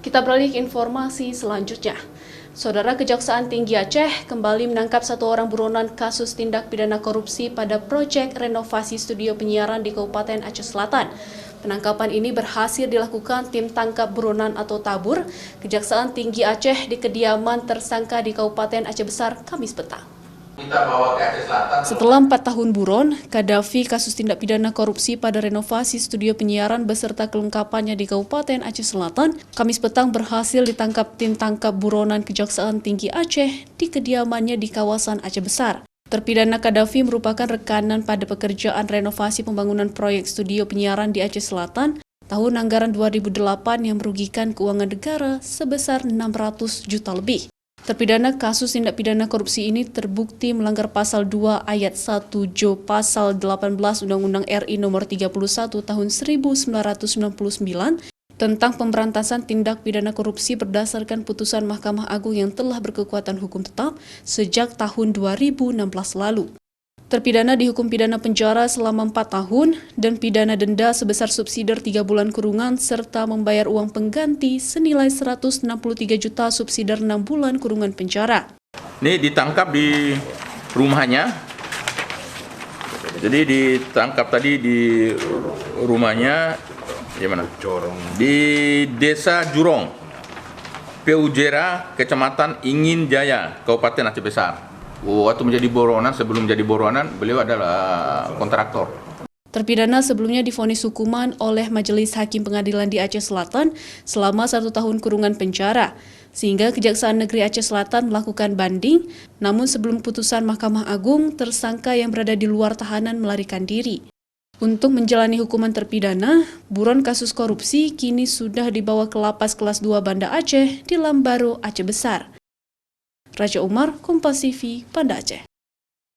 Kita beralih ke informasi selanjutnya. Saudara, Kejaksaan Tinggi Aceh kembali menangkap satu orang buronan kasus tindak pidana korupsi pada proyek renovasi studio penyiaran di Kabupaten Aceh Selatan. Penangkapan ini berhasil dilakukan tim tangkap buronan atau tabur Kejaksaan Tinggi Aceh di kediaman tersangka di Kabupaten Aceh Besar Kamis petang. Setelah 4 tahun buron, Kadafi kasus tindak pidana korupsi pada renovasi studio penyiaran beserta kelengkapannya di Kabupaten Aceh Selatan, Kamis petang berhasil ditangkap tim tangkap buronan Kejaksaan Tinggi Aceh di kediamannya di kawasan Aceh Besar. Terpidana Kadafi merupakan rekanan pada pekerjaan renovasi pembangunan proyek studio penyiaran di Aceh Selatan tahun anggaran 2008 yang merugikan keuangan negara sebesar 600 juta lebih. Terpidana kasus tindak pidana korupsi ini terbukti melanggar pasal 2 ayat 1 Jo pasal 18 Undang-Undang RI nomor 31 tahun 1999 tentang pemberantasan tindak pidana korupsi berdasarkan putusan Mahkamah Agung yang telah berkekuatan hukum tetap sejak tahun 2016 lalu. Terpidana dihukum pidana penjara selama 4 tahun dan pidana denda sebesar subsidiar 3 bulan kurungan serta membayar uang pengganti senilai 163 juta subsidiar 6 bulan kurungan penjara. Ini ditangkap di rumahnya. Jadi ditangkap tadi di rumahnya di mana? Di Desa Jurong, Peujera, Kecamatan Ingin Jaya, Kabupaten Aceh Besar. Waktu menjadi buronan, sebelum menjadi buronan, beliau adalah kontraktor. Terpidana sebelumnya divonis hukuman oleh Majelis Hakim Pengadilan di Aceh Selatan selama 1 tahun kurungan penjara, sehingga Kejaksaan Negeri Aceh Selatan melakukan banding, namun sebelum putusan Mahkamah Agung, tersangka yang berada di luar tahanan melarikan diri. Untuk menjalani hukuman terpidana, buron kasus korupsi kini sudah dibawa ke Lapas Kelas 2 Banda Aceh di Lambaro, Aceh Besar. Raja Umar, Kompas TV, Banda Aceh.